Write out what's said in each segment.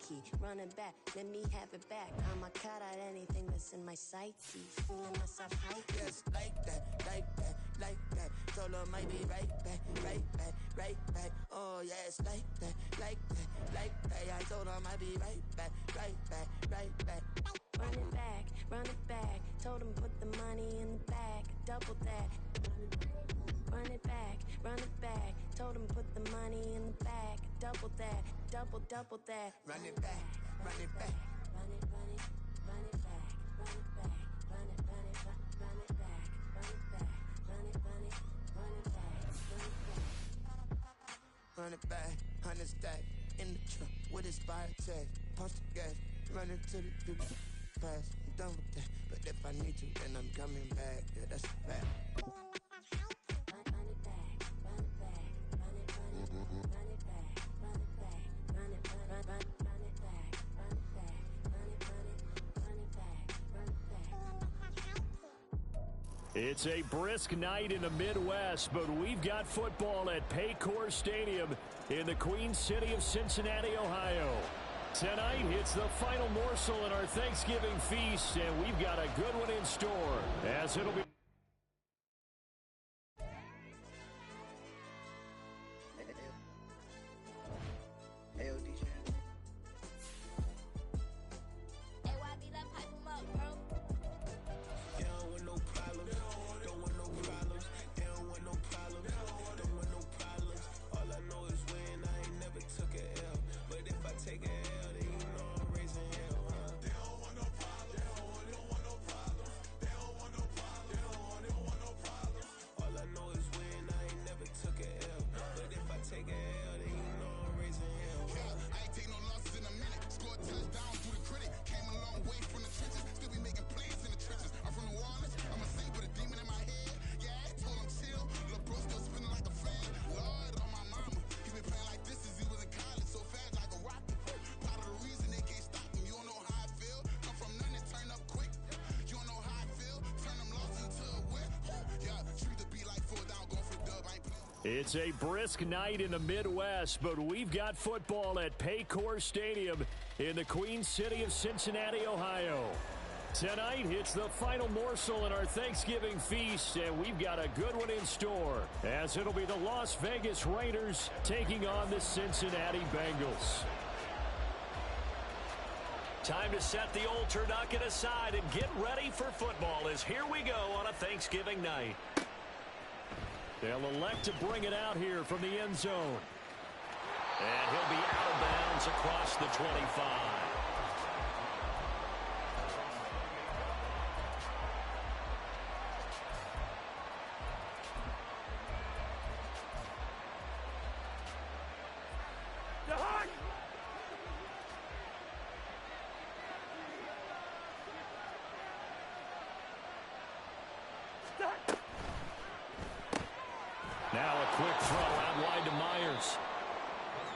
Nike. Running back, let me have it back. I'ma cut out anything that's in my psyche. Feeling myself hype. Yes, like that, like that, like that. Solo might be right back, right back, right back. Oh yes, like that, like that, like that. I told him I'd be right back, right back, right back. Run it back. Told him put the money in the bag, double that. Run it back. Told him put the money in the bag, double that, double that. Run it back, run it back. Run it back, run it back, run it back, run it back, run it back, run it back. Run it back, 100 stack in the truck with his fire tag. Pump the gas, running to the Duke pass. I'm done with that, but if I need to, then I'm coming back. Yeah, that's a fact. It's a brisk night in the Midwest, but we've got football at Paycor Stadium in the Queen City of Cincinnati, Ohio. Tonight, it's the final morsel in our Thanksgiving feast, and we've got a good one in store, as it'll be... It's a brisk night in the Midwest, but we've got football at Paycor Stadium in the Queen City of Cincinnati, Ohio. Tonight, it's the final morsel in our Thanksgiving feast, and we've got a good one in store, as it'll be the Las Vegas Raiders taking on the Cincinnati Bengals. Time to set the old turducken aside and get ready for football, as here we go on a Thanksgiving night. They'll elect to bring it out here from the end zone. And he'll be out of bounds across the 25. Now a quick throw out wide to Myers.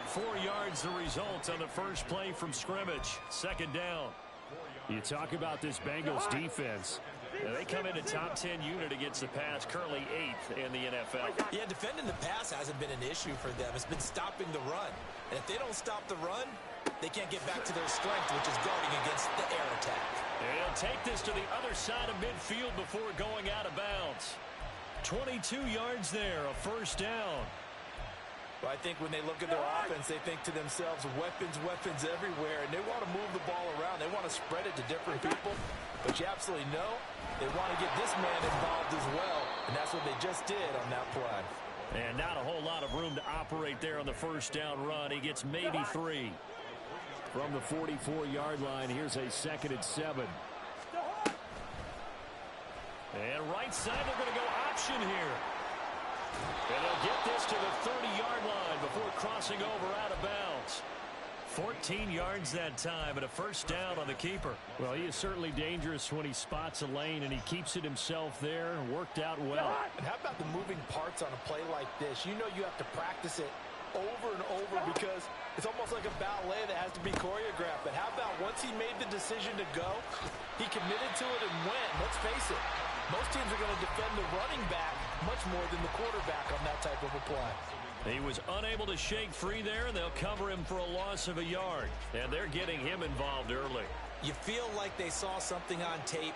4 yards the result on the first play from scrimmage. Second down. You talk about this Bengals defense. They come in a top 10 unit against the pass, currently 8th in the NFL. Yeah, defending the pass hasn't been an issue for them. It's been stopping the run. And if they don't stop the run, they can't get back to their strength, which is guarding against the air attack. They'll take this to the other side of midfield before going out of bounds. 22 yards there, a first down. Well, I think when they look at their offense, they think to themselves, weapons everywhere, and they want to move the ball around. They want to spread it to different people, but you absolutely know they want to get this man involved as well, and that's what they just did on that play. And not a whole lot of room to operate there on the first down run. He gets maybe 3. From the 44-yard line, here's a 2nd and 7. And right side, they're going to go option here. And they'll get this to the 30-yard line before crossing over out of bounds. 14 yards that time and a first down on the keeper. Well, he is certainly dangerous when he spots a lane, and he keeps it himself there and worked out well. And how about the moving parts on a play like this? You know you have to practice it over and over because it's almost like a ballet that has to be choreographed. But how about once he made the decision to go, he committed to it and went. Let's face it, Most teams are going to defend the running back much more than the quarterback on that type of a play. He was unable to shake free there, and they'll cover him for a loss of a yard. And they're getting him involved early. You feel like they saw something on tape,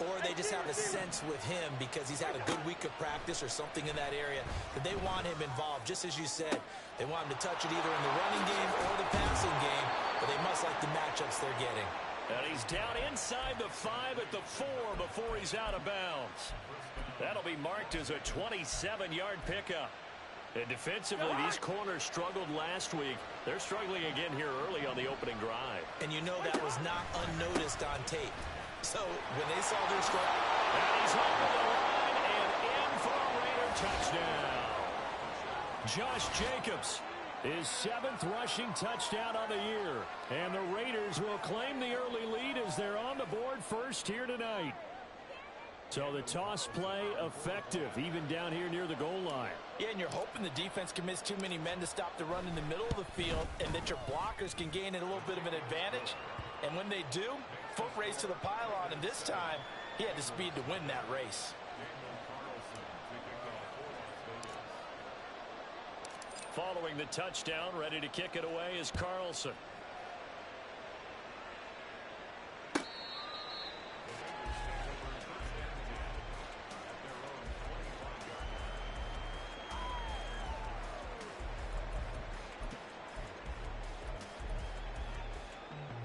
or they just have a sense with him because he's had a good week of practice or something in that area that they want him involved. Just as you said, they want him to touch it either in the running game or the passing game, but they must like the matchups they're getting. And he's down inside the 5 at the 4 before he's out of bounds. That'll be marked as a 27-yard pickup. And defensively, these corners struggled last week. They're struggling again here early on the opening drive. And you know that was not unnoticed on tape. So when they saw their struggle, and he's over the line and in for a Raider touchdown. Josh Jacobs, his 7th rushing touchdown on the year. And the Raiders will claim the early lead as they're on the board first here tonight. So the toss play effective, even down here near the goal line. Yeah, and you're hoping the defense can miss too many men to stop the run in the middle of the field and that your blockers can gain a little bit of an advantage. And when they do, foot race to the pylon, and this time he had the speed to win that race. Following the touchdown, ready to kick it away is Carlson.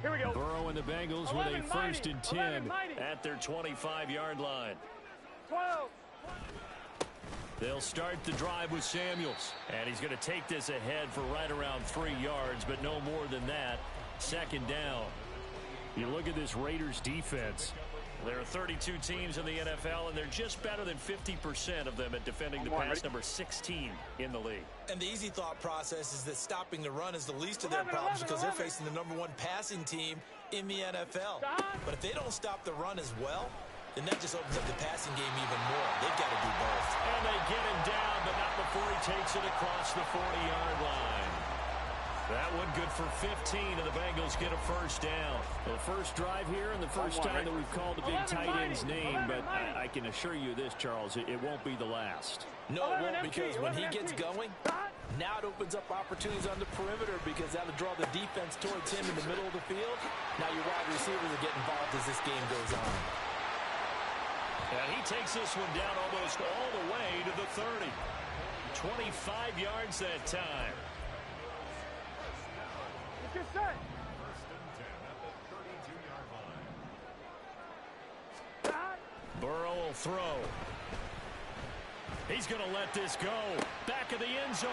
Here we go. Burrow and the Bengals with a 1st and 10 at their 25-yard line. 12. They'll start the drive with Samuels. And he's going to take this ahead for right around 3 yards, but no more than that. 2nd down. You look at this Raiders defense. There are 32 teams in the NFL, and they're just better than 50% of them at defending the pass, number 16 in the league. And the easy thought process is that stopping the run is the least of their problems because they're facing the #1 passing team in the NFL. But if they don't stop the run as well, then that just opens up the passing game even more. They've got to do both. And they get him down, but not before he takes it across the 40-yard line. That one good for 15, and the Bengals get a 1st down. The first drive here and the first time that we've called the big tight end's name, but I can assure you this, Charles, it won't be the last. No, it won't, because when he gets going, now it opens up opportunities on the perimeter because that'll draw the defense towards him in the middle of the field. Now your wide receivers will get involved as this game goes on. And he takes this one down almost all the way to the 30. 25 yards that time. Get set. Burrow will throw. He's going to let this go. Back of the end zone.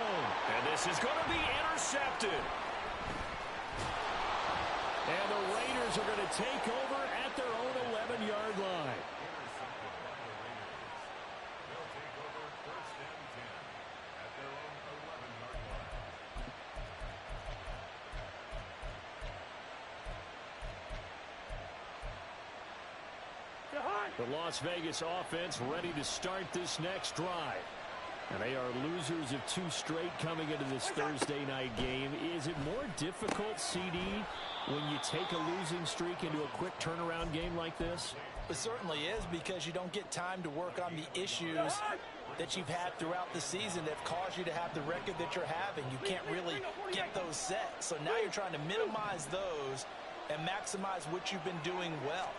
And this is going to be intercepted. And the Raiders are going to take over at their own 11-yard line. The Las Vegas offense ready to start this next drive. And they are losers of 2 straight coming into this Thursday night game. Is it more difficult, CD, when you take a losing streak into a quick turnaround game like this? It certainly is, because you don't get time to work on the issues that you've had throughout the season that have caused you to have the record that you're having. You can't really get those set. So now you're trying to minimize those and maximize what you've been doing well.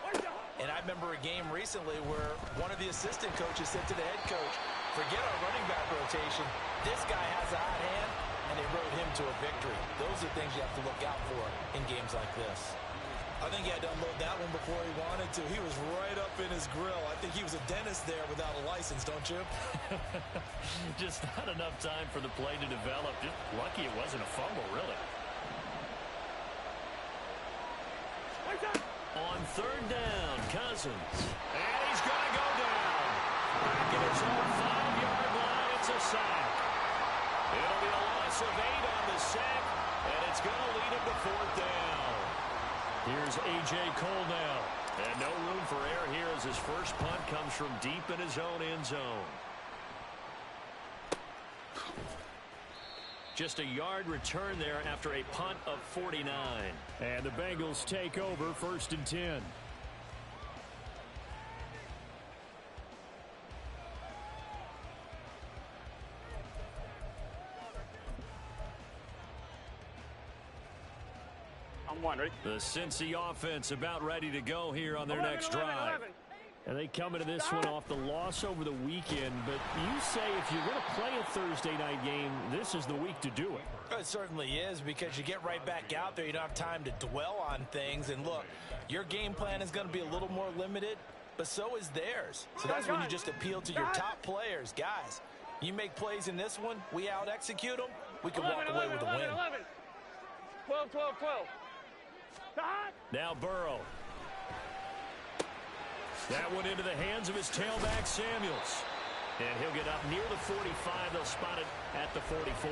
And I remember a game recently where one of the assistant coaches said to the head coach, forget our running back rotation. This guy has a hot hand, and they rode him to a victory. Those are things you have to look out for in games like this. I think he had to unload that one before he wanted to. He was right up in his grill. I think he was a dentist there without a license, don't you? Just not enough time for the play to develop. Just lucky it wasn't a fumble, really. On 3rd down, Cousins. And he's going to go down. Back at his own 5-yard line, it's a sack. It'll be a loss of 8 on the sack, and it's going to lead him to 4th down. Here's A.J. Cole now. And no room for error here as his first punt comes from deep in his own end zone. Just a yard return there after a punt of 49. And the Bengals take over 1st and 10. On one, ready? The Cincy offense about ready to go here on their 11, next 11, drive. 11. And they come into this one off the loss over the weekend, but you say if you're going to play a Thursday night game, this is the week to do it. It certainly is, because you get right back out there. You don't have time to dwell on things. And look, your game plan is going to be a little more limited, but so is theirs. So that's when you just appeal to your top players. Guys, you make plays in this one, we out-execute them, we can walk away with a win. 11. 12, 12, 12. Now Burrow. That one into the hands of his tailback, Samuels. And he'll get up near the 45. They'll spot it at the 44.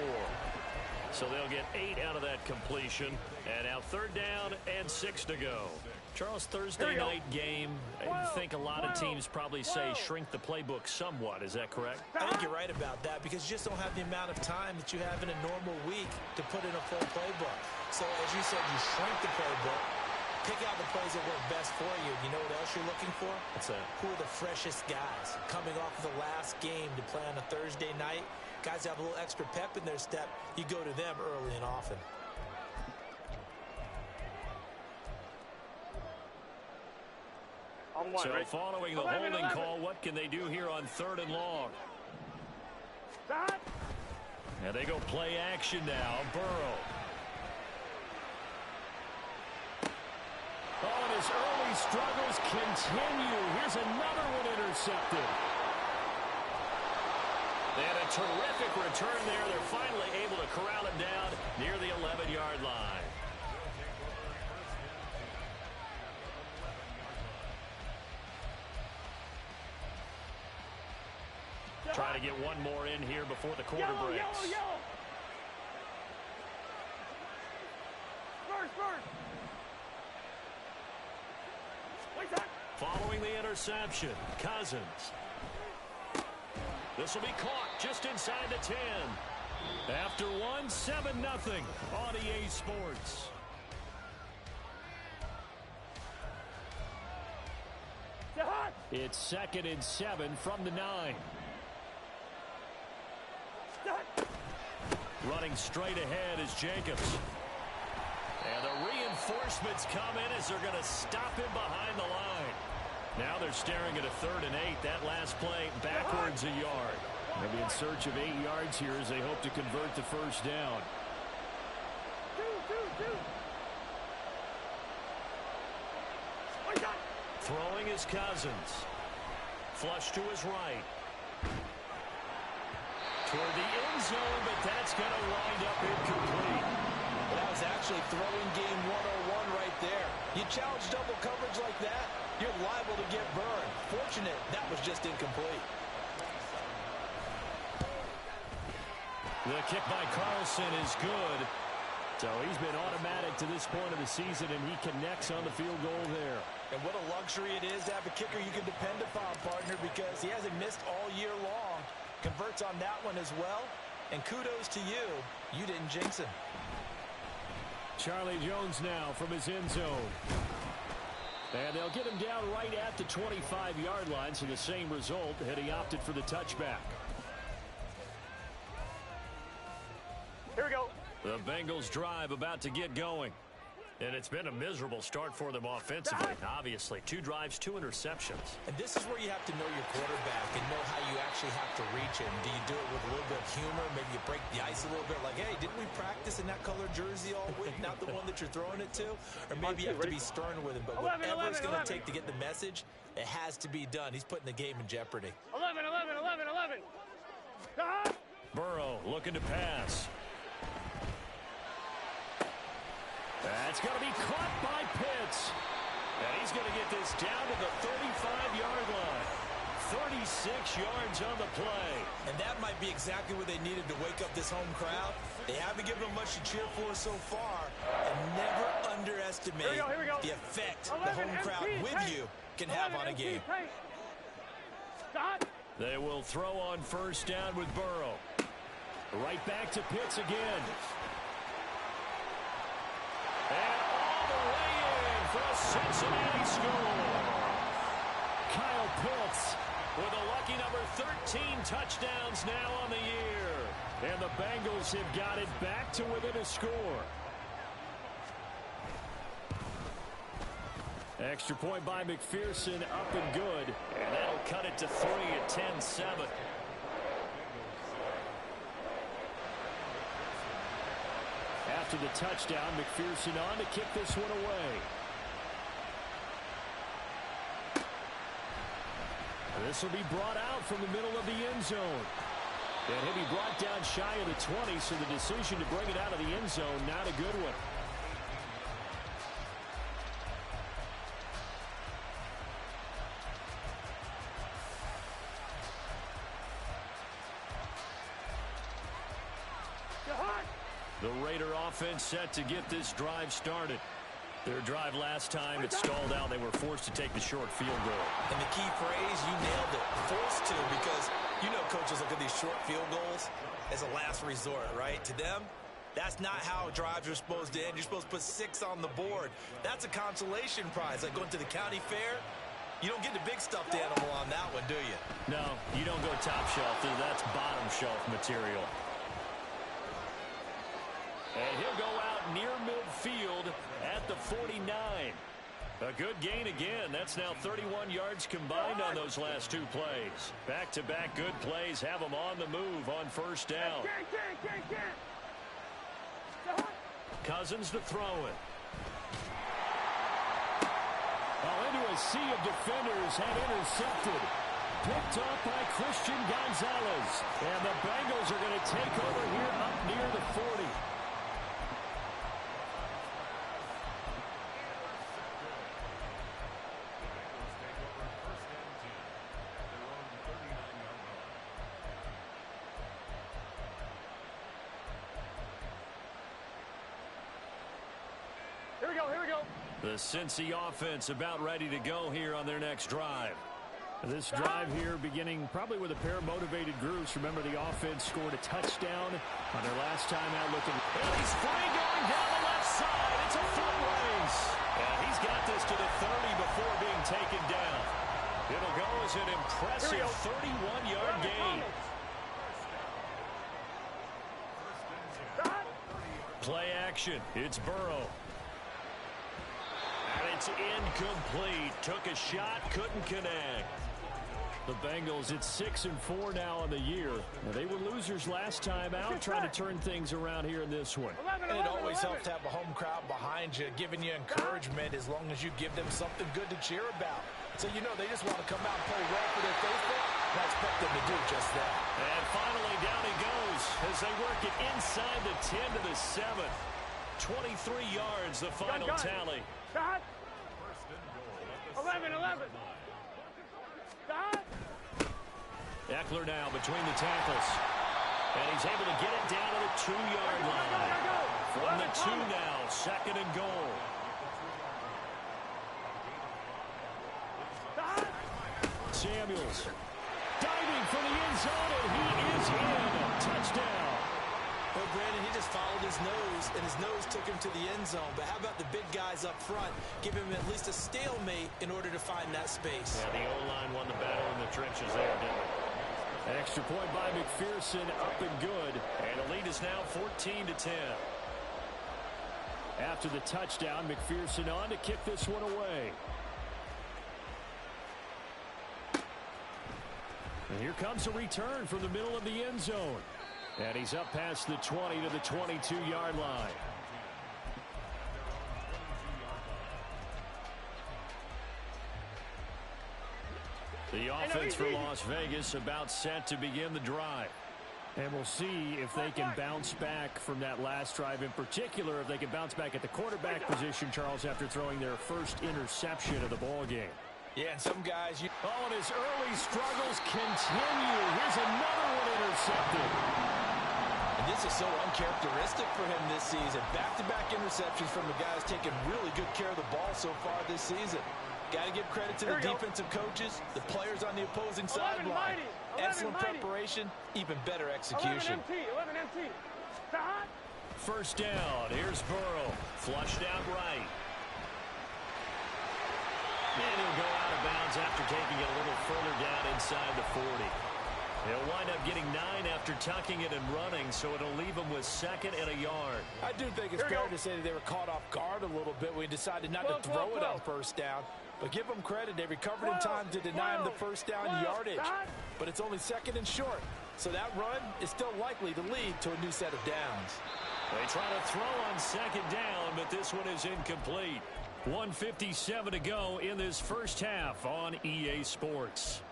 So they'll get 8 out of that completion. And now 3rd down and 6 to go. Charles, Thursday night game, I think a lot of teams probably say shrink the playbook somewhat. Is that correct? I think you're right about that, because you just don't have the amount of time that you have in a normal week to put in a full playbook. So as you said, you shrink the playbook. Pick out the plays that work best for you. You know what else you're looking for? What's that? Who are the freshest guys coming off of the last game to play on a Thursday night? Guys have a little extra pep in their step. You go to them early and often. On one, So ready? following the 11, holding 11. call, what can they do here on 3rd and long? Stop. And they go play action now. Burrow. Oh, and his early struggles continue. Here's another one intercepted. And a terrific return there. They're finally able to corral him down near the 11-yard line. Try to get one more in here before the quarter Yellow, breaks. yellow, yellow. First. Wait, time. Following the interception, Cousins. This will be caught just inside the 10. After one, 7-0 on EA Sports. It's 2nd and 7 from the 9. Running straight ahead is Jacobs. And the reinforcements come in as they're going to stop him behind the line. Now they're staring at a 3rd and 8. That last play backwards a yard. They'll be in search of 8 yards here as they hope to convert the first down. Throwing is Cousins. Flush to his right. Toward the end zone, but that's going to wind up incomplete. That was actually throwing game 101 right there. You challenge double coverage like that, you're liable to get burned. Fortunate that was just incomplete. The kick by Carlson is good. So he's been automatic to this point of the season, and he connects on the field goal there. And what a luxury it is to have a kicker you can depend upon, partner, because he hasn't missed all year long. Converts on that one as well. And kudos to you. You didn't jinx him. Charlie Jones now from his end zone. And they'll get him down right at the 25-yard line, so the same result, had he opted for the touchback. Here we go. The Bengals drive about to get going. And it's been a miserable start for them offensively, obviously. 2 drives, 2 interceptions. And this is where you have to know your quarterback and know how you actually have to reach him. Do you do it with a little bit of humor? Maybe you break the ice a little bit, like, hey, didn't we practice in that color jersey all week? Not the one that you're throwing it to? Or maybe you have to be stern with him. But whatever it's going to take to get the message, it has to be done. He's putting the game in jeopardy. 11. Burrow looking to pass. That's going to be caught by Pitts. And he's going to get this down to the 35-yard line. 36 yards on the play. And that might be exactly what they needed to wake up this home crowd. They haven't given them much to cheer for so far. And never underestimate Here we go. the effect the home crowd with you can have on a game. They will throw on first down with Burrow. Right back to Pitts again. And all the way in for a Cincinnati score. Kyle Pitts with a lucky number 13 touchdowns now on the year. And the Bengals have got it back to within a score. Extra point by McPherson, up and good. And that'll cut it to 3 at 10-7. After the touchdown, McPherson on to kick this one away. This will be brought out from the middle of the end zone. And he'll be brought down shy of the 20, so the decision to bring it out of the end zone, not a good one. The Raider offense set to get this drive started. Their drive last time, it stalled out. They were forced to take the short field goal. And the key phrase, you nailed it, forced to, because you know coaches look at these short field goals as a last resort, right? To them, that's not how drives are supposed to end. You're supposed to put 6 on the board. That's a consolation prize. Like going to the county fair, you don't get the big stuffed animal on that one, do you? No, you don't go top shelf. That's bottom shelf material. And he'll go out near midfield at the 49. A good gain again. That's now 31 yards combined on those last 2 plays. Back-to-back good plays have them on the move on first down. Cousins to throw it. Into a sea of defenders had intercepted. Picked off by Christian Gonzalez. And the Bengals are going to take over here up near the 40. Here we go. The Cincy offense about ready to go here on their next drive. This drive here beginning probably with a pair of motivated groups. Remember, the offense scored a touchdown on their last time out looking. And he's free going down the left side. It's a foot race. And he's got this to the 30 before being taken down. It'll go as an impressive 31-yard gain. Play action. It's Burrow. And it's incomplete. Took a shot, couldn't connect. The Bengals, it's 6-4 now on the year. Now, they were losers last time out, trying to turn things around here in this one. And it always helps to have a home crowd behind you, giving you encouragement as long as you give them something good to cheer about. So you know they just want to come out and play well for their faithful, and I expect them to do just that. And finally down he goes as they work it inside the 10 to the 7. 23 yards, the final tally. Stop. 11. Stop. Eckler now between the tackles. And he's able to get it down to the 2-yard line. From the 2 now, 2nd and goal. Stop. Samuels diving for the end zone, and he is in. Touchdown. Well, Brandon, he just followed his nose, and his nose took him to the end zone. But how about the big guys up front? Give him at least a stalemate in order to find that space. Yeah, the O-line won the battle in the trenches there, didn't it? Extra point by McPherson, up and good. And the lead is now 14-10. After the touchdown, McPherson on to kick this one away. And here comes a return from the middle of the end zone. And he's up past the 20 to the 22-yard line. The offense for Las Vegas about set to begin the drive. And we'll see if they can bounce back from that last drive in particular, if they can bounce back at the quarterback position, Charles, after throwing their first interception of the ball game. Yeah, and some guys... Oh, and his early struggles continue. Here's another one intercepted. And this is so uncharacteristic for him this season. Back-to-back interceptions from the guys taking really good care of the ball so far this season. Got to give credit to the defensive coaches, the players on the opposing sideline. Excellent preparation, even better execution. 11 MT. Stop. First down. Here's Burrow. Flushed out right. And he'll go out of bounds after taking it a little further down inside the 40. He'll wind up getting 9 after tucking it and running, so it'll leave him with 2nd and a yard. I do think it's fair to say that they were caught off guard a little bit when he decided not to throw it on first down. But give them credit, they recovered in time to deny him the first down yardage. But it's only 2nd and short, so that run is still likely to lead to a new set of downs. They try to throw on 2nd down, but this one is incomplete. 1:57 to go in this first half on EA Sports.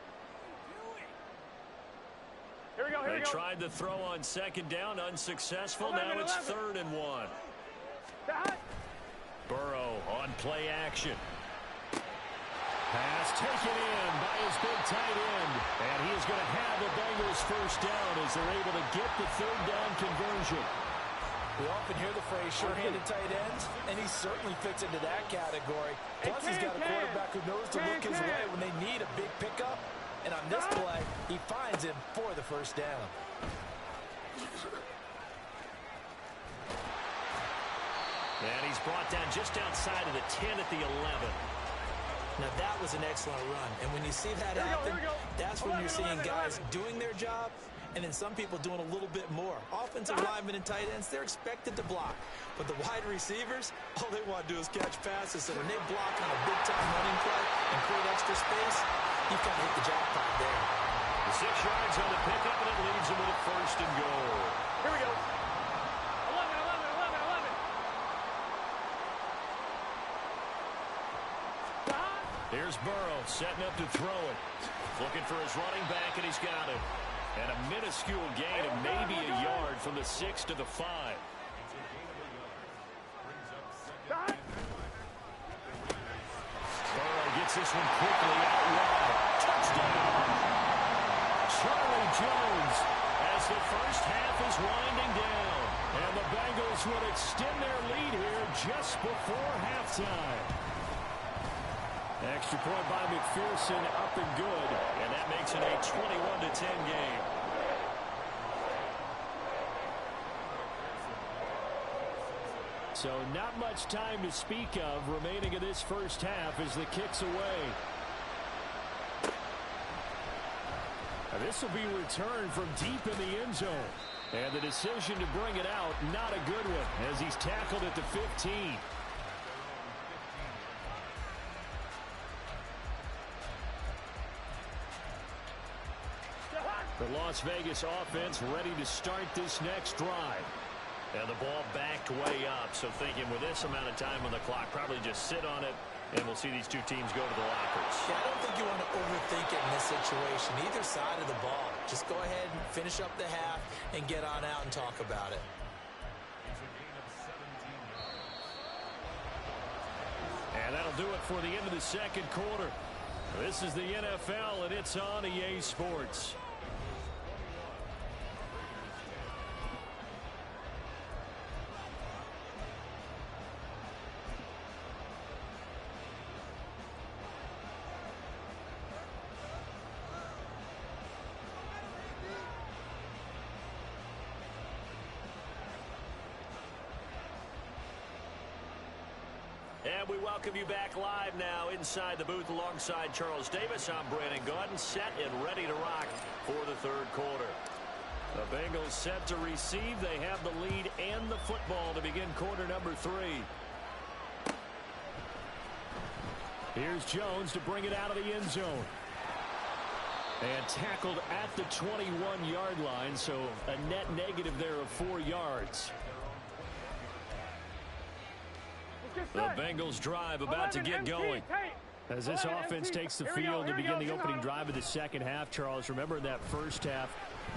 They tried to throw on 2nd down, unsuccessful. Now it's 3rd and 1. Burrow on play action. Pass taken in by his big tight end. And he is going to have the Bengals first down as they're able to get the 3rd down conversion. We often hear the phrase sure-handed tight ends, and he certainly fits into that category. Plus, he's got a quarterback who knows to look his way when they need a big pickup. And on this play, he finds him for the first down. And he's brought down just outside of the 10 at the 11. Now, that was an excellent run. And when you see that happen, that's when you're seeing guys doing their job and then some people doing a little bit more. Offensive linemen and tight ends, they're expected to block. But the wide receivers, all they want to do is catch passes. So when they block on a big-time running play and create extra space, you've got to hit the jackpot there. 6 yards on the pickup, and it leaves him with a 1st and goal. Here we go. 11. Here's Burrow setting up to throw it. Looking for his running back, and he's got it. And a minuscule gain of maybe a yard from the 6 to the 5. Burrow gets this one quickly out wide. Touchdown! Charlie Jones as the first half is winding down. And the Bengals would extend their lead here just before halftime. Extra point by McPherson, up and good. And that makes it a 21-10 game. So not much time to speak of remaining in this first half as the kick's away. Now this will be returned from deep in the end zone. And the decision to bring it out, not a good one, as he's tackled at the 15. The Las Vegas offense ready to start this next drive. And the ball backed way up, so thinking with this amount of time on the clock, probably just sit on it, and we'll see these two teams go to the lockers. Yeah, I don't think you want to overthink it in this situation, either side of the ball. Just go ahead and finish up the half and get on out and talk about it. And that'll do it for the end of the second quarter. This is the NFL, and it's on EA Sports. And we welcome you back live now inside the booth alongside Charles Davis. I'm Brandon Gaudin, set and ready to rock for the third quarter. The Bengals set to receive. They have the lead and the football to begin quarter number 3. Here's Jones to bring it out of the end zone. And tackled at the 21-yard line, so a net negative there of 4 yards. The Bengals drive about to get going. As this offense takes the field to begin the opening drive of the second half, Charles, remember that first half,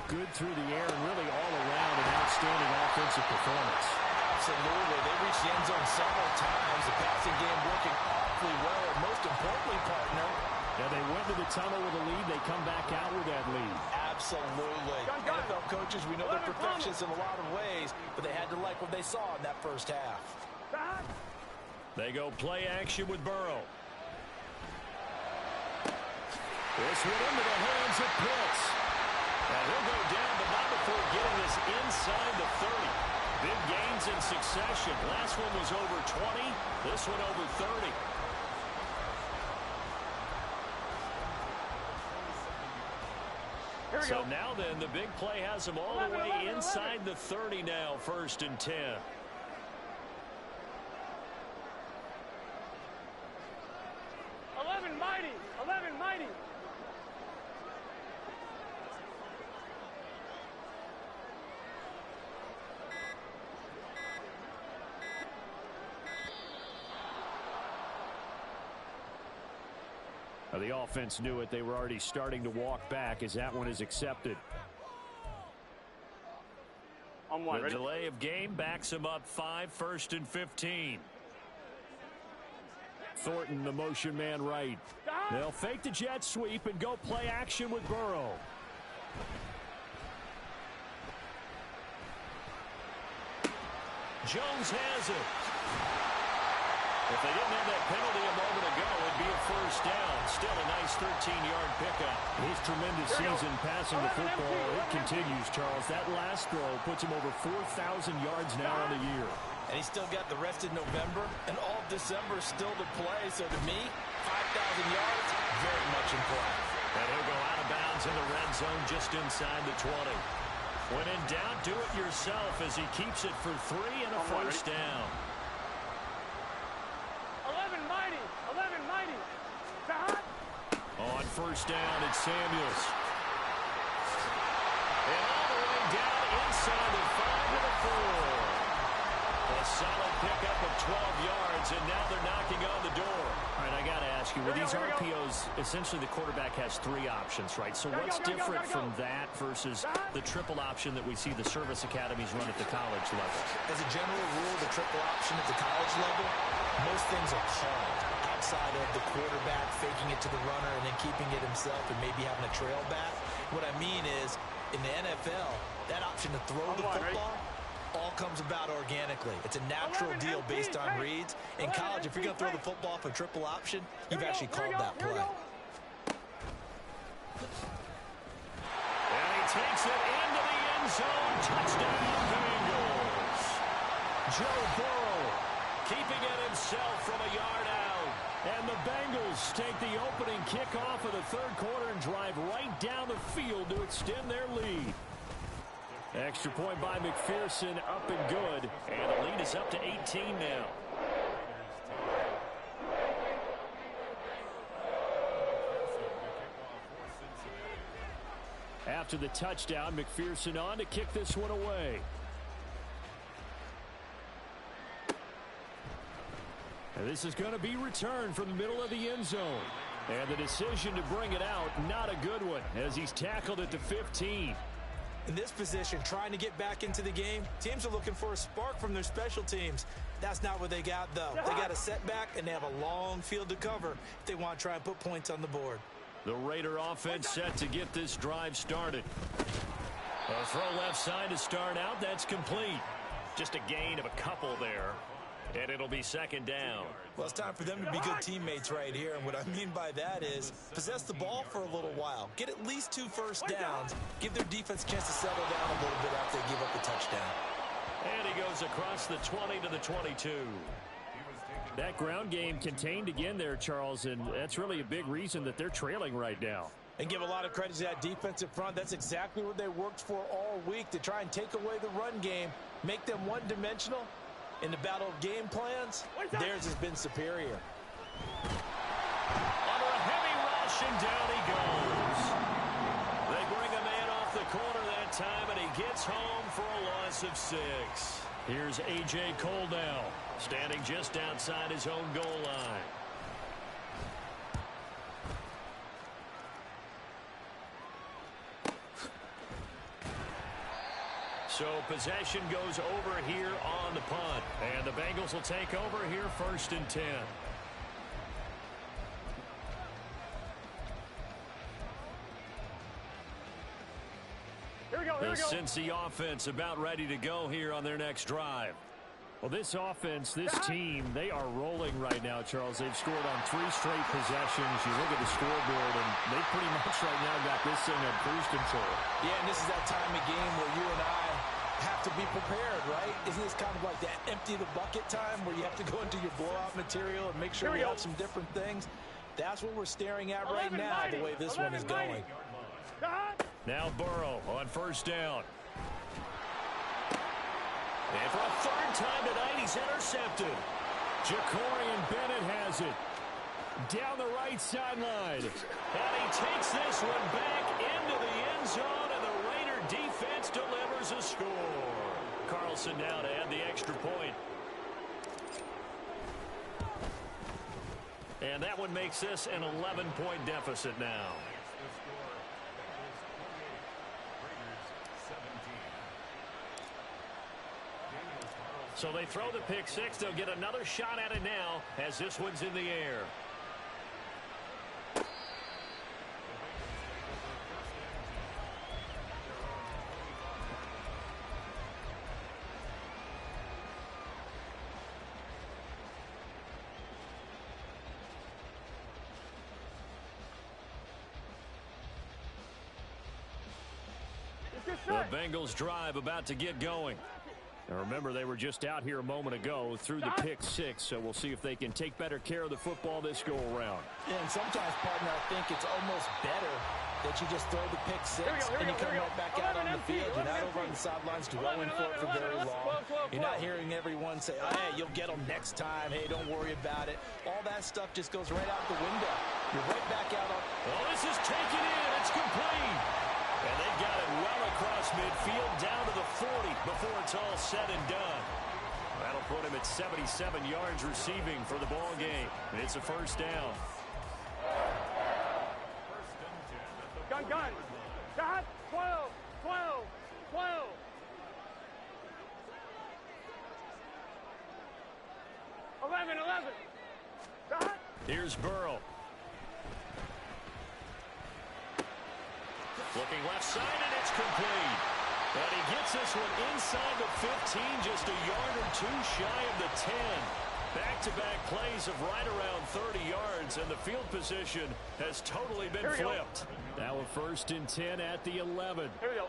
good through the air and really all around an outstanding offensive performance. Absolutely. They reached the end zone several times. The passing game working awfully well. And most importantly, partner, yeah, they went to the tunnel with a lead. They come back out with that lead. Absolutely. NFL coaches, we know they're perfectionists in a lot of ways, but they had to like what they saw in that first half. They go play action with Burrow. This one into the hands of Pitts. And he'll go down, but not before getting this inside the 30. Big gains in succession. Last one was over 20. This one over 30. So now then, the big play has them all the way inside the 30 now, 1st and 10. Mighty. The offense knew it. They were already starting to walk back as that one is accepted. The delay of game backs him up 5, 1st and 15. Thornton, the motion man right. They'll fake the jet sweep and go play action with Burrow. Jones has it. If they didn't have that penalty a moment ago, it'd be a 1st down. Still a nice 13-yard pickup. His tremendous season passing the football, it continues, Charles. That last throw puts him over 4,000 yards now on the year. And he's still got the rest of November and all of December still to play. So to me, 5,000 yards, very much in play. And he'll go out of bounds in the red zone just inside the 20. When in doubt, do it yourself as he keeps it for 3 and a 1st down. 11 mighty. On 1st down, it's Samuels. And all the way down inside the 5 to the 4. A solid pickup of 12 yards, and now they're knocking on the door. All right, I got to ask you, with these RPOs, essentially the quarterback has 3 options, right? So what's different from that versus the triple option that we see the service academies run at the college level? As a general rule, the triple option at the college level, most things are called outside of the quarterback faking it to the runner and then keeping it himself and maybe having a trail back. What I mean is, in the NFL, that option to throw the football all comes about organically. It's a natural deal based on reads. In college, if you're going to throw the football off a triple option, you've actually called that play. And he takes it into the end zone. Touchdown, Bengals. Joe Burrow keeping it himself from a yard out. And the Bengals take the opening kickoff of the 3rd quarter and drive right down the field to extend their lead. Extra point by McPherson, up and good. And the lead is up to 18 now. After the touchdown, McPherson on to kick this one away. And this is going to be returned from the middle of the end zone. And the decision to bring it out, not a good one, as he's tackled at the 15. In this position, trying to get back into the game, teams are looking for a spark from their special teams. That's not what they got, though. They got a setback, and they have a long field to cover if they want to try and put points on the board. The Raider offense set to get this drive started. A throw left side to start out. That's complete. Just a gain of a couple there. And it'll be 2nd down. Well, it's time for them to be good teammates right here. And what I mean by that is possess the ball for a little while. Get at least 2 first downs. Give their defense a chance to settle down a little bit after they give up the touchdown. And he goes across the 20 to the 22. That ground game contained again there, Charles, and that's really a big reason that they're trailing right now. And give a lot of credit to that defensive front. That's exactly what they worked for all week, to try and take away the run game, make them one-dimensional. In the battle of game plans, theirs has been superior. Under a heavy rush, and down he goes. They bring a man off the corner that time, and he gets home for a loss of 6. Here's A.J. Cole now, standing just outside his own goal line. So possession goes over here on the punt. And the Bengals will take over here 1st and 10. Here we go. The Cincy offense about ready to go here on their next drive. Well, this offense, this team, they are rolling right now, Charles. They've scored on 3 straight possessions. You look at the scoreboard, and they pretty much right now got this thing on cruise control. Yeah, and this is that time of game where you and I have to be prepared, right? Isn't this kind of like that empty the bucket time where you have to go into your blowout material and make sure we have some different things? That's what we're staring at right now, the way this one is going. Now Burrow on first down. And for a third time tonight, he's intercepted. Jacorian Bennett has it. Down the right sideline. And he takes this one back into the end zone, and the Raider defense delivers a score. Carlson now to add the extra point. And that one makes this an 11-point deficit now. So they throw the pick six. They'll get another shot at it now as this one's in the air. The Bengals drive about to get going. Now remember, they were just out here a moment ago through the pick six, so we'll see if they can take better care of the football this go-around. Yeah, and sometimes, partner, I think it's almost better that you just throw the pick six and you come right back out on the field. You're not over on the sidelines dwelling for it for very long. You're not hearing everyone say, oh, hey, you'll get them next time. Hey, don't worry about it. All that stuff just goes right out the window. You're right back out on. Well, this is taken in. It's complete. And they got it well across midfield down to the 40 before it's all said and done. That'll put him at 77 yards receiving for the ball game. It's a first down. Gun. Got 12. 11. Got. Here's Burrow. Looking left side, and it's complete. And he gets this one inside the 15, just a yard or two shy of the 10. Back-to-back plays of right around 30 yards, and the field position has totally been flipped. Now a 1st and 10 at the 11. Here we go.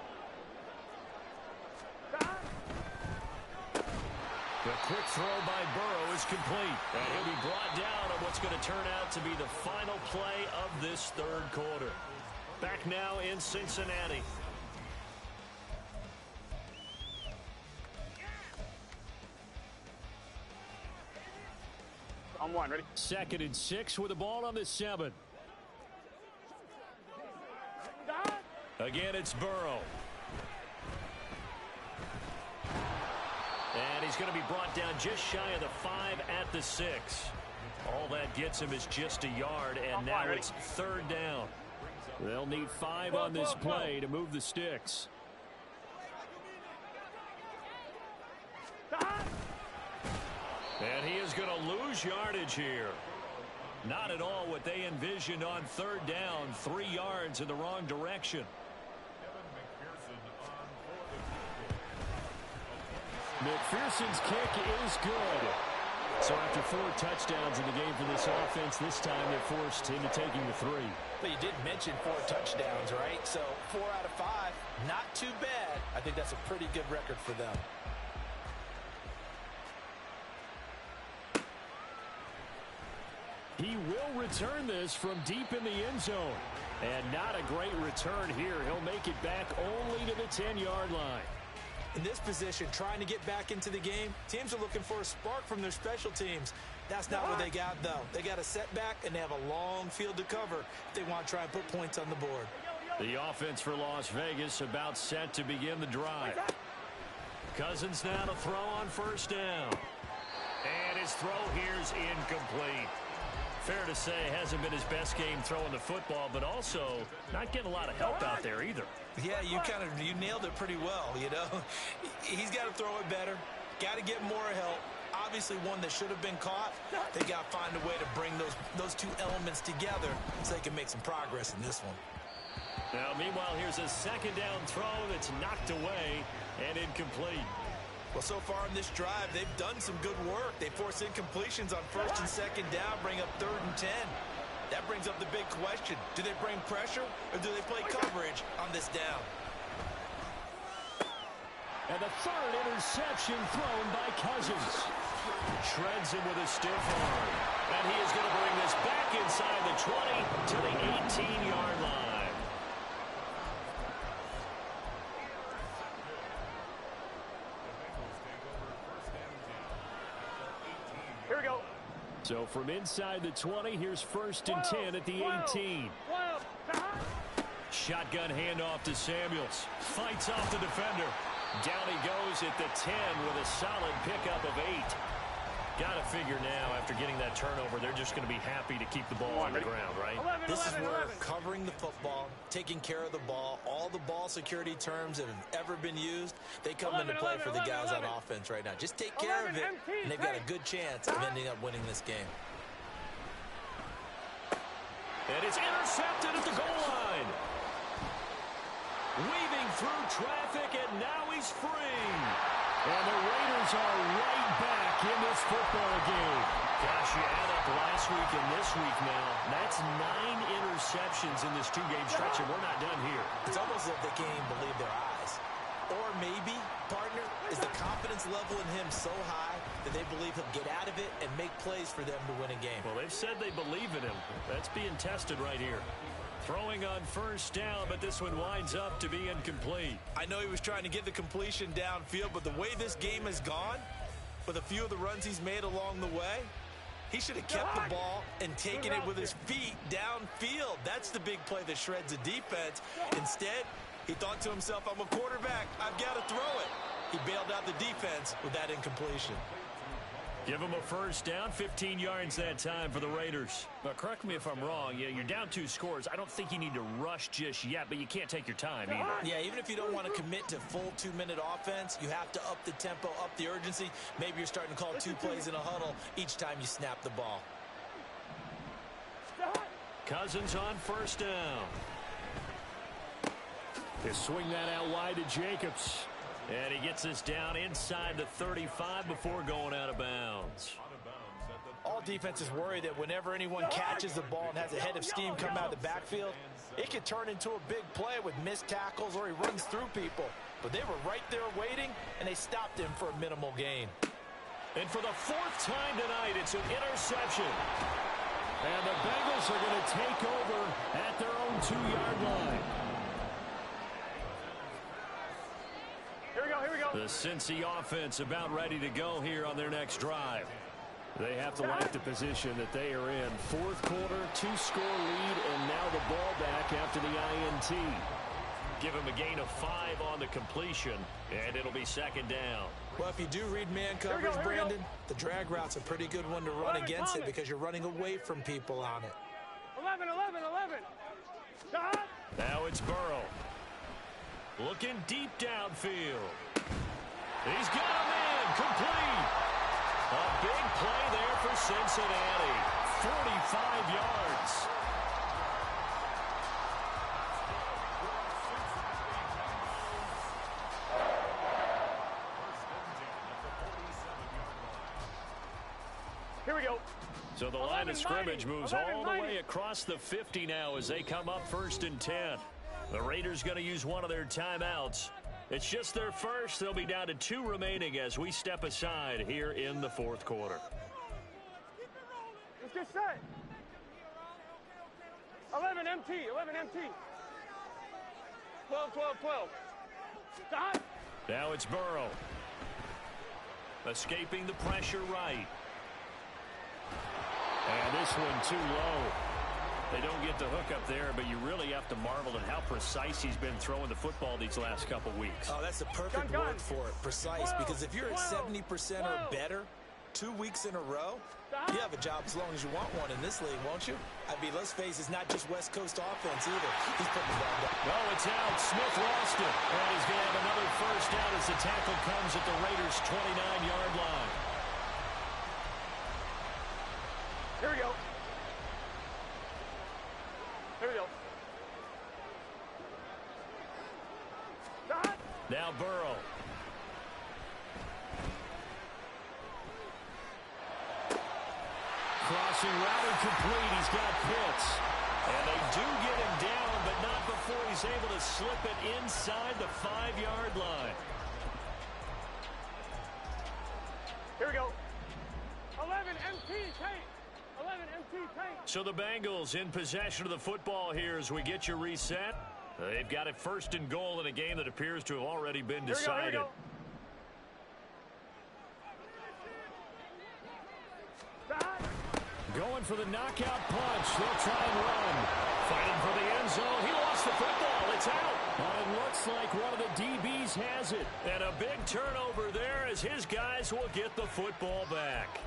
The quick throw by Burrow is complete. And he'll be brought down on what's going to turn out to be the final play of this third quarter. Back now in Cincinnati. On one, ready? 2nd and 6 with the ball on the 7. Again, it's Burrow. And he's going to be brought down just shy of the 5 at the 6. All that gets him is just a yard, and now it's 3rd down. They'll need 5 on this play to move the sticks. And he is going to lose yardage here. Not at all what they envisioned on 3rd down. 3 yards in the wrong direction. McPherson's kick is good. So after 4 touchdowns in the game for this offense, this time they're forced into taking the 3. But you did mention 4 touchdowns, right? So 4 out of 5, not too bad. I think that's a pretty good record for them. He will return this from deep in the end zone. And not a great return here. He'll make it back only to the 10-yard line. In this position, trying to get back into the game, teams are looking for a spark from their special teams. That's not what they got, though. They got a setback, and they have a long field to cover if they want to try and put points on the board. The offense for Las Vegas about set to begin the drive. Cousins now to throw on 1st down. And his throw here's incomplete. Fair to say, hasn't been his best game throwing the football, but also not getting a lot of help out there either. Yeah, you nailed it pretty well, you know. He's got to throw it better, got to get more help. Obviously one that should have been caught. They got to find a way to bring those 2 elements together so they can make some progress in this one. Now, meanwhile, here's a 2nd down throw that's knocked away and incomplete. Well, so far in this drive, they've done some good work. They force incompletions on 1st and 2nd down, bring up 3rd and 10. That brings up the big question. Do they bring pressure or do they play coverage on this down? And the 3rd interception thrown by Cousins. Shreds him with a stiff arm. And he is going to bring this back inside the 20 to the 18-yard line. So from inside the 20, here's 1st and 10 at the 18. Shotgun handoff to Samuels. Fights off the defender. Down he goes at the 10 with a solid pickup of 8. Got to figure now, after getting that turnover, they're just going to be happy to keep the ball on the ground, right? This is where covering the football, taking care of the ball, all the ball security terms that have ever been used, they come into play for the guys on offense right now. Just take care of it, and they've got a good chance of ending up winning this game. And it's intercepted at the goal line. Weaving through traffic, and now he's free. And the Raiders are right back in this football game. Gosh, you add up last week and this week now. That's 9 interceptions in this 2-game stretch, and we're not done here. It's almost as if they can't even believe their eyes. Or maybe, partner, is the confidence level in him so high that they believe he'll get out of it and make plays for them to win a game. Well, they've said they believe in him. That's being tested right here. Throwing on 1st down, but this one winds up to be incomplete. I know he was trying to get the completion downfield, but the way this game has gone, with a few of the runs he's made along the way, he should have kept the ball and taken it with his feet downfield. That's the big play that shreds the defense. Instead, he thought to himself, I'm a quarterback. I've got to throw it. He bailed out the defense with that incompletion. Give him a 1st down, 15 yards that time for the Raiders. But correct me if I'm wrong, you're down 2 scores. I don't think you need to rush just yet, but you can't take your time either. Yeah, even if you don't want to commit to full 2-minute offense, you have to up the tempo, up the urgency. Maybe you're starting to call 2 plays in a huddle each time you snap the ball. Cousins on 1st down. They swing that out wide to Jacobs. And he gets us down inside the 35 before going out of bounds. All defenses worry that whenever anyone catches the ball and has a head of steam come out of the backfield, it could turn into a big play with missed tackles or he runs through people. But they were right there waiting, and they stopped him for a minimal gain. And for the 4th time tonight, it's an interception. And the Bengals are going to take over at their own 2-yard line. Here we go. The Cincy offense about ready to go here on their next drive. They have to like the position that they are in. 4th quarter, 2-score lead, and now the ball back after the INT. Give him a gain of 5 on the completion, and it'll be 2nd down. Well, if you do read man coverage, Brandon, the drag route's a pretty good one to run against it because you're running away from people on it. 11. Now it's Burrow. Looking deep downfield. He's got a man complete. A big play there for Cincinnati. 45 yards. Here we go. So the line of scrimmage moves all the way across the 50 now as they come up 1st and 10. The Raiders going to use one of their timeouts. It's just their first. They'll be down to 2 remaining as we step aside here in the 4th quarter. Let's get set. 11 MT. 12. Stop. Now it's Burrow. Escaping the pressure right. And this one too low. They don't get the hook up there, but you really have to marvel at how precise he's been throwing the football these last couple weeks. Oh, that's the perfect word for it, precise, because if you're at 70% or better 2 weeks in a row, you have a job as long as you want one in this league, won't you? I mean, let's face it, it's not just West Coast offense either. He's putting the ball down. No, it's out. Smith lost it. And he's going to have another 1st down as the tackle comes at the Raiders' 29-yard line. Here we go. Stop. Now Burrow. Crossing route incomplete. He's got Pitts. And they do get him down, but not before he's able to slip it inside the 5-yard line. Here we go. 11 MT tape. 11 MT tape. So the Bengals in possession of the football here as we get you reset. They've got it 1st and goal in a game that appears to have already been decided. Here we go. Stop. going for the knockout punch. They'll try and run. Fighting for the end zone. He lost the football. It's out. Well, it looks like one of the DBs has it. And a big turnover there as his guys will get the football back.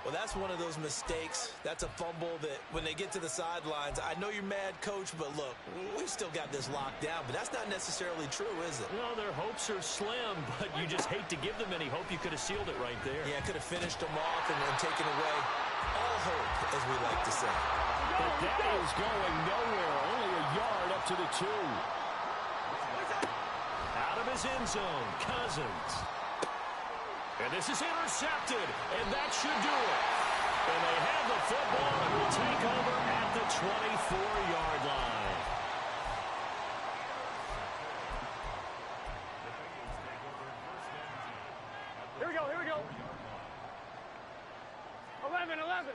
Well, that's one of those mistakes. That's a fumble that when they get to the sidelines, I know you're mad, Coach, but look, we've still got this locked down. But that's not necessarily true, is it? No, their hopes are slim, but you just hate to give them any hope. You could have sealed it right there. Yeah, could have finished them off and taken away all hope, as we like to say. But that is going nowhere. Only a yard up to the 2. Out of his end zone, Cousins. And this is intercepted, and that should do it. And they have the football and will take over at the 24-yard line. Here we go, here we go. 11.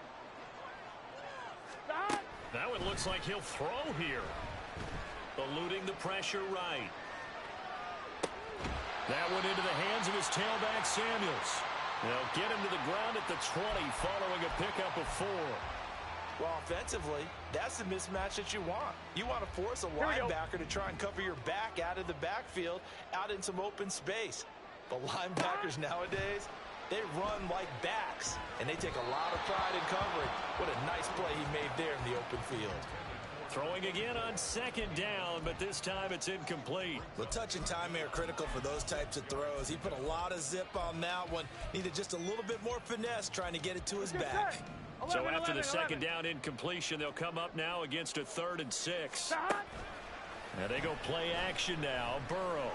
Stop. That one looks like he'll throw here. Eluding the pressure right. That one into the hands of his tailback, Samuels. They'll get him to the ground at the 20 following a pickup of 4. Well, offensively, that's the mismatch that you want. You want to force a linebacker to try and cover your back out of the backfield, out in some open space. But linebackers nowadays, they run like backs, and they take a lot of pride in covering. What a nice play he made there in the open field. Throwing again on 2nd down, but this time it's incomplete. Well, touch and timing are critical for those types of throws. He put a lot of zip on that one. Needed just a little bit more finesse trying to get it to his back. So after the 2nd down incompletion, they'll come up now against a 3rd and 6. And they go play action now. Burrow.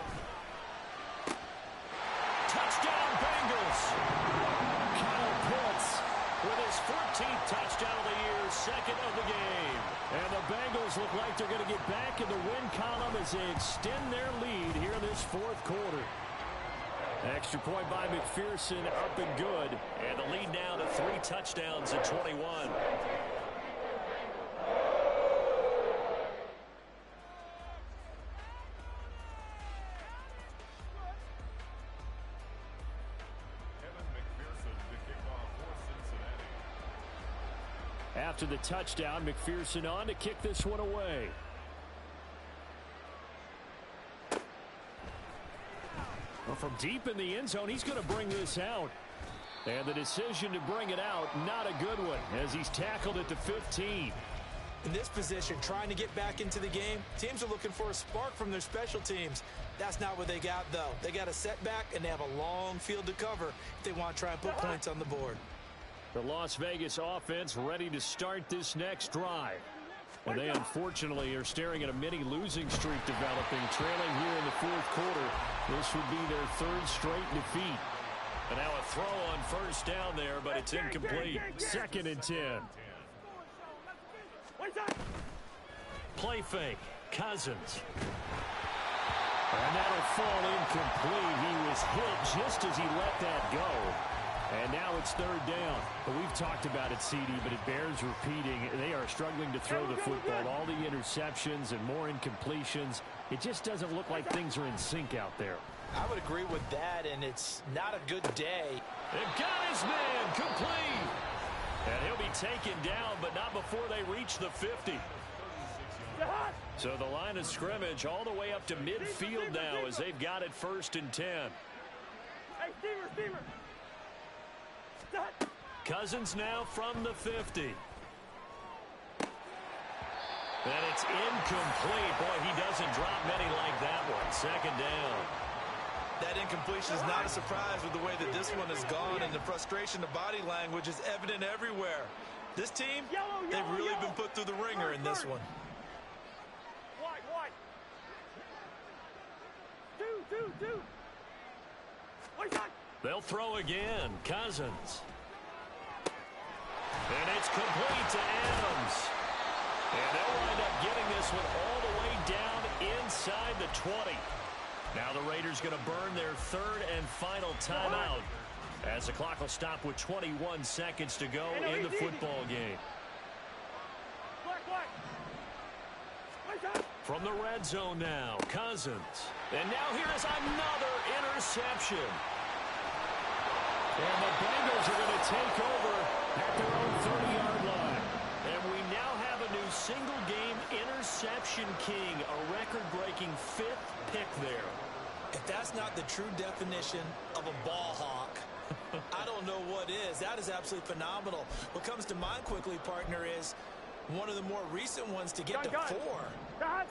Touchdown, Bengals. Kyle Pitts with his 14th touchdown of the year, 2nd of the game. And the Bengals look like they're going to get back in the win column as they extend their lead here in this 4th quarter. Extra point by McPherson, up and good. And the lead now to 3 touchdowns at 21. After the touchdown, McPherson on to kick this one away. Well, from deep in the end zone, he's going to bring this out. And the decision to bring it out, not a good one, as he's tackled at the 15. In this position, trying to get back into the game, teams are looking for a spark from their special teams. That's not what they got, though. They got a setback, and they have a long field to cover if they want to try and put points on the board. The Las Vegas offense ready to start this next drive. And they unfortunately are staring at a mini losing streak developing, trailing here in the 4th quarter. This would be their 3rd straight defeat. And now a throw on 1st down there, but it's incomplete. 2nd and 10. Play fake. Cousins. And that'll fall incomplete. He was hit just as he let that go. And now it's 3rd down. But we've talked about it, CD, but it bears repeating. They are struggling to throw the football. All the interceptions and more incompletions. It just doesn't look like things are in sync out there. I would agree with that, and it's not a good day. They've got his man complete. And he'll be taken down, but not before they reach the 50. So the line of scrimmage all the way up to midfield now as they've got it 1st and 10. Hey, Steamer. Cousins now from the 50. And it's incomplete. Boy, he doesn't drop many like that one. 2nd down. That incompletion is not a surprise with the way that this one has gone, and the frustration, the body language is evident everywhere. This team, they've really been put through the ringer in this one. White. Two. They'll throw again. Cousins. And it's complete to Adams. And they'll wind up getting this one all the way down inside the 20. Now the Raiders going to burn their 3rd and final timeout as the clock will stop with 21 seconds to go in the football game. From the red zone now, Cousins. And now here is another interception. And the Bengals are going to take over at their own 30-yard line. Ocean King, a record-breaking 5th pick there. If that's not the true definition of a ball hawk, I don't know what is. That is absolutely phenomenal. What comes to mind quickly, partner, is one of the more recent ones to get to 4.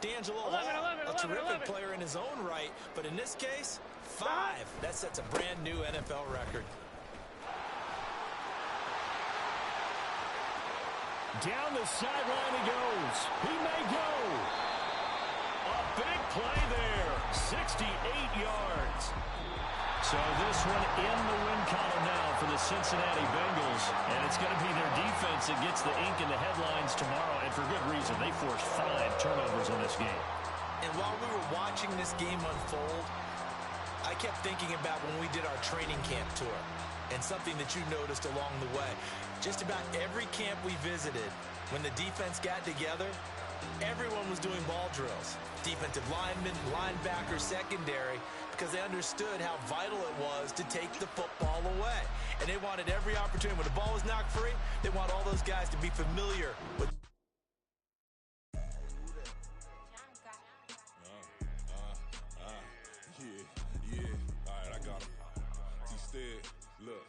D'Angelo Hall, a terrific player in his own right, but in this case, 5. That sets a brand new NFL record. Down the sideline he goes. He may go. A big play there. 68 yards. So this one in the win column now for the Cincinnati Bengals. And it's going to be their defense that gets the ink in the headlines tomorrow. And for good reason. They forced 5 turnovers in this game. And while we were watching this game unfold, I kept thinking about when we did our training camp tour. And something that you noticed along the way. Just about every camp we visited, when the defense got together, everyone was doing ball drills. Defensive linemen, linebackers, secondary, because they understood how vital it was to take the football away. And they wanted every opportunity. When the ball was knocked free, they want all those guys to be familiar with. Yeah. All right, I got him. Instead, look,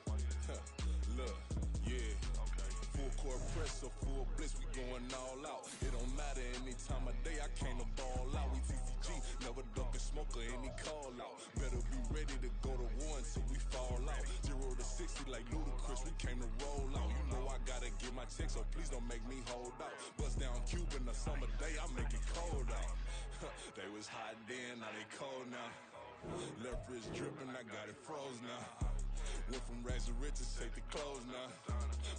yeah. Full court press or full blitz, we going all out. It don't matter any time of day, I came to ball out. We TCG, never duck a smoker, any call out. Better be ready to go to war until we fall out. 0 to 60 like Ludacris, we came to roll out. You know I gotta get my check, so please don't make me hold out. Bust down Cuban a summer day, I make it cold out. They was hot then, now they cold now. Left wrist dripping, I got it froze now. Went from rags to riches, take the clothes now.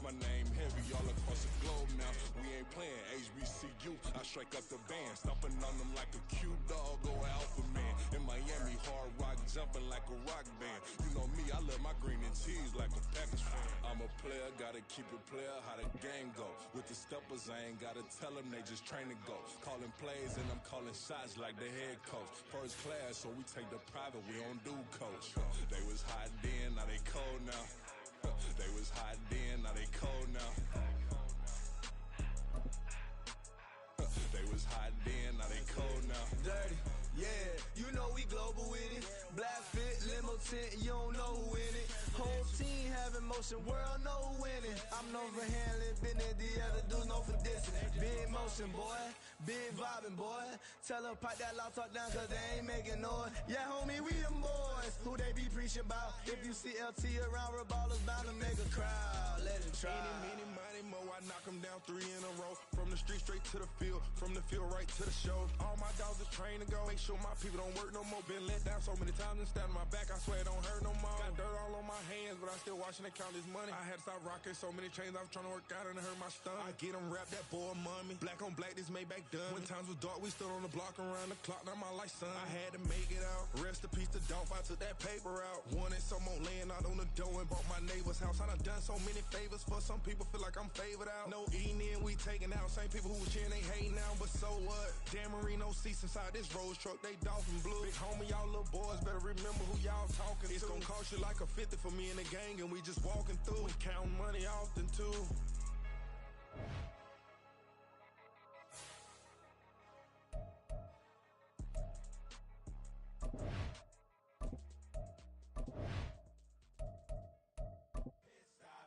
My name heavy all across the globe now. We ain't playing HBCU, I strike up the band. Stomping on them like a cute dog or alpha man. In Miami, hard rock jumping like a rock band. You know me, I love my green and cheese like a Packers fan. I'm a player, gotta keep it player, how the game go. With the steppers, I ain't gotta tell them, they just train to go. Calling plays and I'm calling shots like the head coach. First class, so we take the private, we don't do coach. They was hot then, now they cold now. They was hot then, now they cold now. They was hot then, now they cold now. Dirty, yeah, you know we global with it. Black fit, limo tint, you don't know who in it. Whole team having motion, world know who winning. I'm known for handling business, the other dudes know for dissing. Big motion, boy, big vibing, boy. Tell them pipe that loud talk down, cause they ain't making noise. Yeah, homie, we them boys, who they be preaching about. If you see LT around, Reballers bound to make a crowd. Let it try. Many, money, mo, I knock them down 3 in a row. From the street straight to the field, from the field right to the show. All my dogs are trained to go, make sure my people don't work no more. Been let down so many times and stand on my back, I swear it don't hurt no more. Got dirt all on my hands, but I still watching and count this money. I had to stop rocking so many chains, I was trying to work out and it hurt my stomach. I get them rap, that boy mommy. Black on black, this Maybach done. When times was dark, we stood on the block around the clock, now my life son. I had to make it out, rest in peace to Dolph, I took that paper out. Wanted some more laying out on the dough and bought my neighbor's house. I done done so many favors for some people, feel like I'm favored out. No eating in, we taking out. Same people who was cheering, they hating now, but so what? Dan Marino seats inside this Rolls truck, they Dolphin blue. Big homie, y'all little boys better remember who y'all talking to. It's gonna cost you like a 50 for me and the gang, and we just walking through. We counting money often too.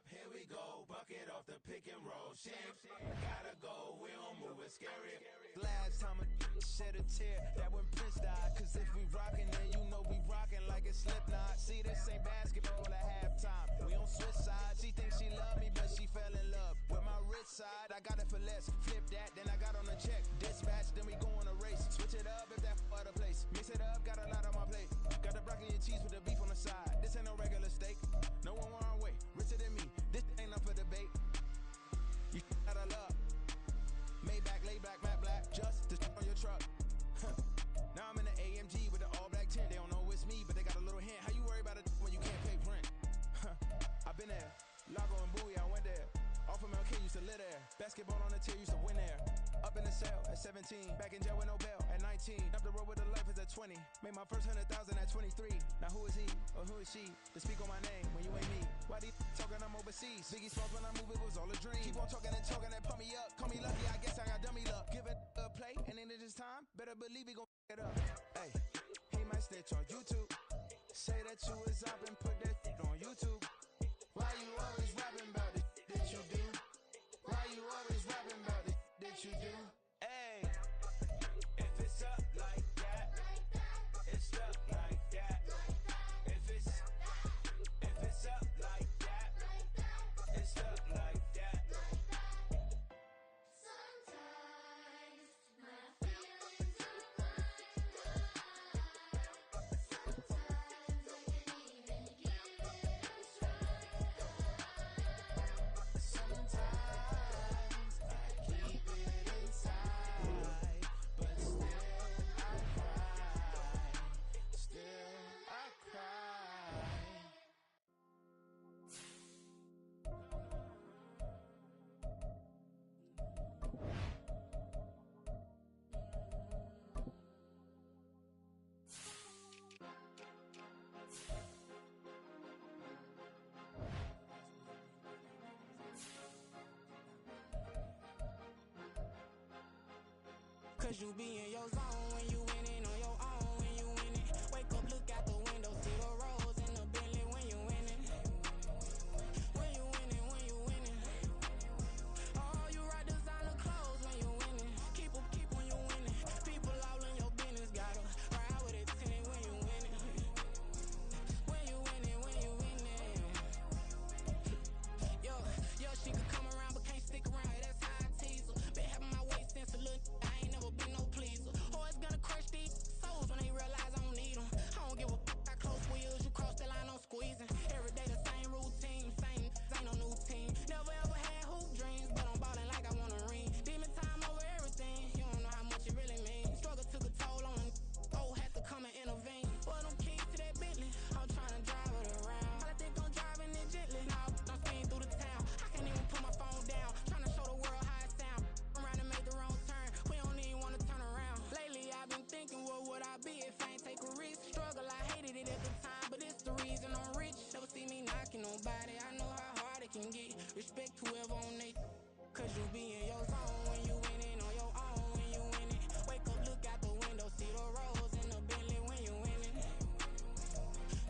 Here we go, bucket off the pick and roll. Shit, gotta go, we don't move it scary. Last time I shed a tear, that when Prince died. Cause if we rockin', then you know we rockin' like a Slipknot. See, this ain't basketball at halftime. We on switch sides. She thinks she love me, but she fell in love with my rich side. I got it for less. Flip that, then I got on a check. Dispatch, then we go on a race. Switch it up if that other place. Mix it up, got a lot on my plate. Got the broccoli and cheese with the beef on the side. This ain't no regular steak. No one wrong way. Richer than me. This ain't up for debate. You out of luck. Maybach, lay back, matte black. Just to on your truck. Now I'm in the AMG with the all black tint. They don't know it's me, but they got a little hint. How you worry about it when you can't pay rent? I've been there. Lago and Bowie, I went there. Off of MLK, used to live there. Basketball on the tier, used to win there. Up in the cell at 17. Back in jail with no bail at 19. Up the road with the life is at 20. Made my first 100,000 at 23. Now who is he or who is she to speak on my name when you ain't me? Why they talking I'm overseas? Biggie Smalls when I move it was all a dream. Keep on talking and pump me up. Call me lucky, I guess I got dummy luck. Give it a play and then it is time. believe he gon' f it up. Hey, he might snitch on YouTube. Say that you was up and put that shit on YouTube. Why you always rapping about it that you do? Why you always rapping about it that you do? Hey, if it's up like that, it's up like that. If it's up like that, it's up like that. Sometimes my feelings are blind. Sometimes I can't even give it a try. Sometimes I keep it inside, but still I cry. Still I cry. Cause you be in your zone when you winning on your own when you winning. Wake up, look out the window, see the rose in the Bentley when you winning. When you winning, when you winning. Oh, you rock designer clothes when you winning. Keep when you winning. People all in your business, gotta ride with it tinted when you winning. When you winning, when you winning. Yo, she could come around but can't stick around. That's how I tease her. Been having my way since a little. I ain't never been no pleaser. Always gonna crush these souls when they realize I don't need them. I don't give a how close wheels. You cross the line, I'm squeezing. Every day the same routine, same ain't no new team. Never ever had hoop dreams, but I'm ballin' like I want a ring. Demon time over everything. You don't know how much it really means. Struggle took a toll on them. Oh, had to come and intervene. Boy, them keys to that Bentley. I'm tryna drive it around. I think I'm driving it gently. Now I'm speeding through the town. I can't even put my phone down. Tryna show the world how it sound. Around and make the wrong turn. We don't even wanna turn around. Lately I've been thinking, what would I be if I ain't take a risk? Struggle, I hated it at the time, but it's the reason I'm rich. Never see me knocking nobody. I know how hard it can get. Respect whoever on they. Cause you be in your zone when you winning on your own when you winning. Wake up, look out the window, see the rose in the Bentley when you winning.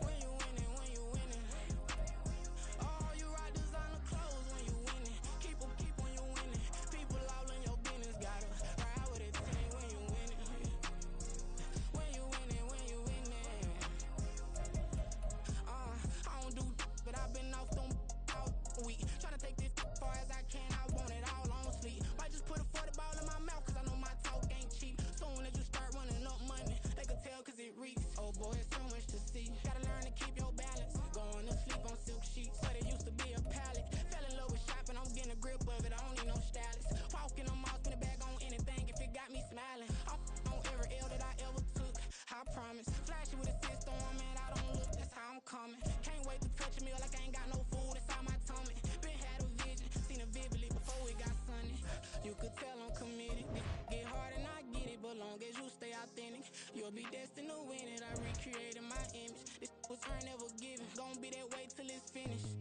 When you winning, when you winning. Oh, you rock designer clothes when you winning. Keep when you winning. People all in your business, gotta ride with it tinted when you winning. When you winning, when you winning. I don't do but I've been off them all week. Tryna take this far as I can, I want it all on sleep. Might just put a 40 ball in my mouth, cause I know my talk ain't cheap. Soon as you start running up money, they can tell cause it reeks. Oh boy, it's so much to see. Gotta learn to keep your balance. Going to sleep on silk sheets, but it used to be a pallet. Fell in love with shopping, I'm getting a grip of it, I don't need no stylist. Walking on mall, spin it back on anything if it got me smiling. I'm on every L that I ever took, I promise. Flashy with a system, man, I don't look, that's how I'm coming. Can't wait to touch a meal like I ain't got no food inside my tummy. Been had a vision, seen it vividly before it got sunny. You could tell I'm committed. Get hard and I get it, but long as you stay authentic, you'll be destined to win it. I recreated my image. This was earned, never given. Gonna be that way till it's finished.